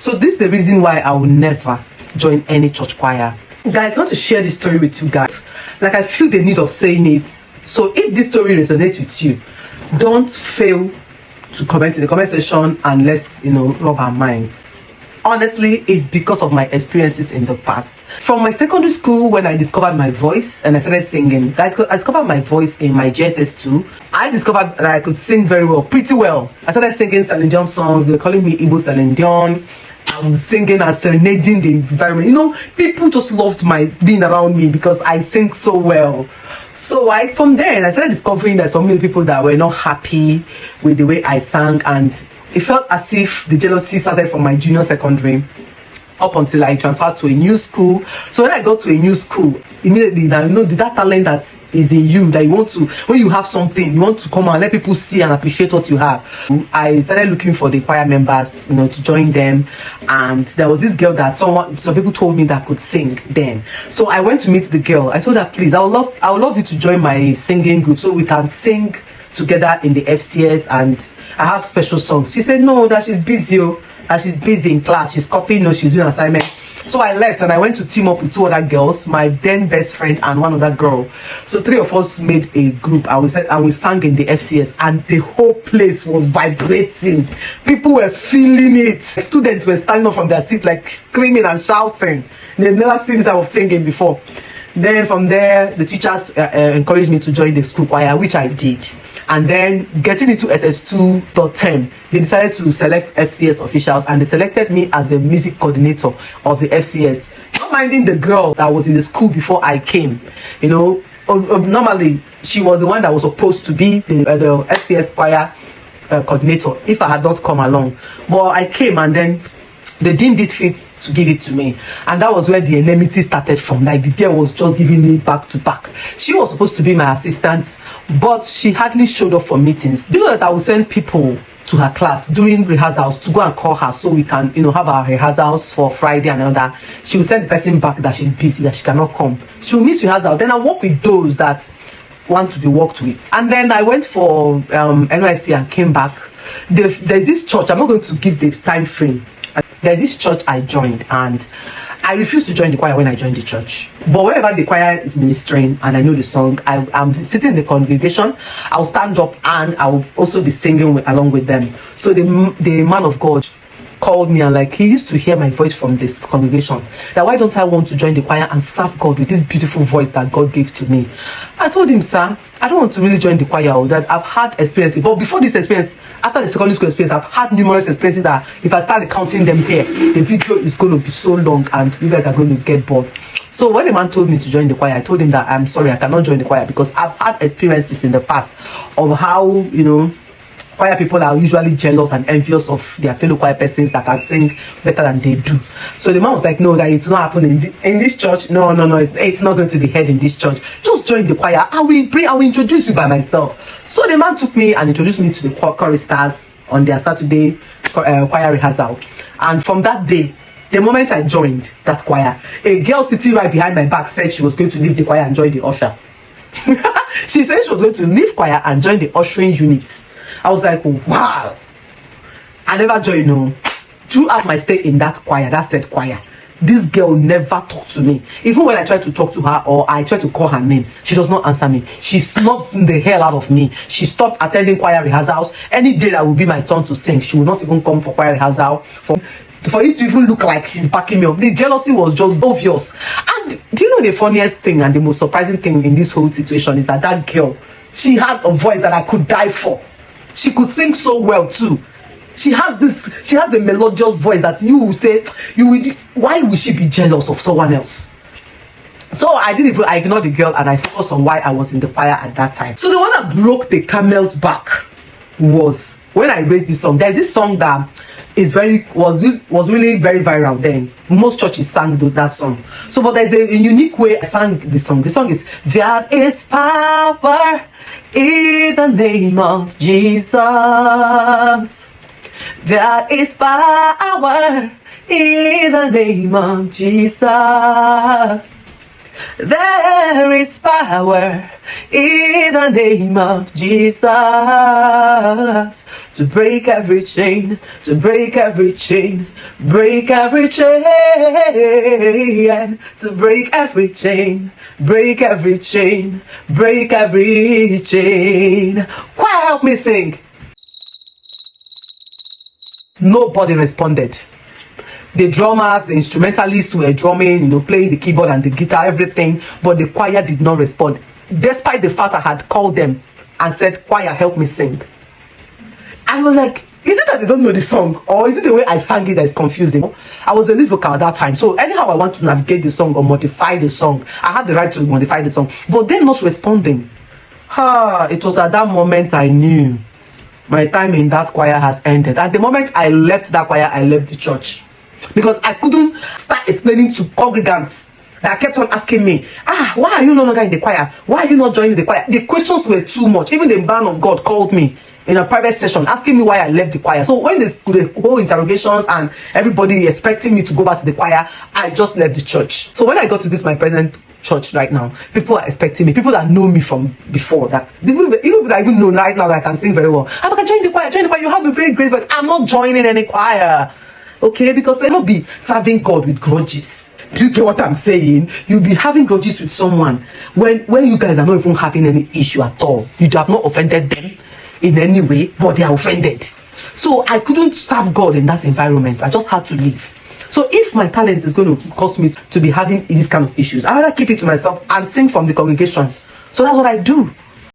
So this is the reason why I will never join any church choir. Guys, I want to share this story with you guys. Like, I feel the need of saying it. So if this story resonates with you, don't fail to comment in the comment section and let's, rub our minds. Honestly, it's because of my experiences in the past. From my secondary school, when I discovered my voice and I started singing, I discovered my voice in my JSS2. I discovered that I could sing very well, pretty well. I started singing Celine Dion songs. They were calling me Igbo Celine Dion. I was singing and serenading the environment. People just loved my being around me because I sing so well. So from there, I started discovering that so many people that were not happy with the way I sang, and it felt as if the jealousy started from my junior secondary up until I transferred to a new school. So when I got to a new school, immediately now that talent that is in you, that you want to, when you have something, you want to come and let people see and appreciate what you have. I started looking for the choir members, to join them, and there was this girl that some people told me that could sing then. So I went to meet the girl. I told her, please, I would love you to join my singing group so we can sing together in the FCS and I have special songs. She said no, that she's busy, that she's busy in class, she's copying, she's doing assignment. So I left and I went to team up with 2 other girls, my then best friend and one other girl. So 3 of us made a group and we sang in the FCS, and the whole place was vibrating. People were feeling it. Students were standing up from their seats like screaming and shouting. They've never seen this type of singing before. Then from there, the teachers encouraged me to join the school choir, which I did. And then getting into SS2 third term, they decided to select FCS officials, and they selected me as a music coordinator of the FCS. Not minding the girl that was in the school before I came. Normally she was the one that was supposed to be the FCS choir coordinator if I had not come along. But I came, and then they deemed it fit to give it to me, and that was where the enmity started from. Like, the girl was just giving me back to back. She was supposed to be my assistant, but she hardly showed up for meetings. Do you know that I would send people to her class during rehearsals to go and call her so we can have our rehearsals for Friday and all that? She will send the person back that she's busy, that she cannot come. She will miss rehearsal. Then I work with those that want to be worked with. And then I went for NYC and came back. There's this church, I'm not going to give the time frame. There's this church I joined, and I refused to join the choir when I joined the church. But whenever the choir is ministering and I know the song, I'm sitting in the congregation, I'll stand up and I'll also be singing along with them. So the man of God called me, and he used to hear my voice from this congregation, that why don't I want to join the choir and serve God with this beautiful voice that God gave to me. I told him, sir, I don't want to really join the choir, that I've had experiences. But before this experience, after the secondary school experience, I've had numerous experiences that if I start counting them here, the video is going to be so long and you guys are going to get bored. So when the man told me to join the choir, I told him that I'm sorry, I cannot join the choir because I've had experiences in the past of how, choir people are usually jealous and envious of their fellow choir persons that can sing better than they do. So the man was like, no, that it's not happening in this church. No, it's not going to be heard in this church. Just join the choir. I will introduce you by myself. So the man took me and introduced me to the choristers on their Saturday choir rehearsal. And from that day, the moment I joined that choir, a girl sitting right behind my back said she was going to leave the choir and join the usher. She said she was going to leave choir and join the ushering unit. I was like, wow. I never joined. Throughout my stay in that choir, that said choir, this girl never talked to me. Even when I tried to talk to her or I tried to call her name, she does not answer me. She snubs the hell out of me. She stopped attending choir rehearsals. Any day that will be my turn to sing, she will not even come for choir rehearsal. For it to even look like she's backing me up. The jealousy was just obvious. And do you know the funniest thing and the most surprising thing in this whole situation is that girl, she had a voice that I could die for. She could sing so well too. She has the melodious voice that you will say, why would she be jealous of someone else? So I ignored the girl and I focused on why I was in the choir at that time. So the one that broke the camel's back was when I raised this song. There's this song that was really very viral then. Most churches sang that song. So, but there's a unique way I sang the song. The song is, there is power in the name of Jesus. There is power in the name of Jesus. There is power in the name of Jesus to break every chain, to break every chain, break every chain, to break every chain, break every chain, break every chain. Choir, help me sing. Nobody responded. The drummers, the instrumentalists were drumming, playing the keyboard and the guitar, everything, but the choir did not respond. Despite the fact I had called them and said, choir, help me sing. I was like, is it that they don't know the song? Or is it the way I sang it that is confusing? I was a lead vocal at that time. So anyhow I want to navigate the song or modify the song, I had the right to modify the song. But they're not responding. It was at that moment I knew my time in that choir has ended. At the moment I left that choir, I left the church. Because I couldn't start explaining to congregants that kept on asking me, why are you no longer in the choir? Why are you not joining the choir? The questions were too much. Even the man of God called me in a private session asking me why I left the choir. So when the whole interrogations and everybody expecting me to go back to the choir, I just left the church. So when I got to this my present church right now, people are expecting me, people that know me from before, that even people that I even know right now that I can sing very well. I'm like, join the choir, you have a very great voice. I'm not joining any choir. Okay, because I not be serving God with grudges. Do you get what I'm saying? You'll be having grudges with someone when you guys are not even having any issue at all. You have not offended them in any way, but they are offended. So I couldn't serve God in that environment. I just had to leave. So if my talent is going to cause me to be having these kind of issues, I rather keep it to myself and sing from the congregation. So that's what I do.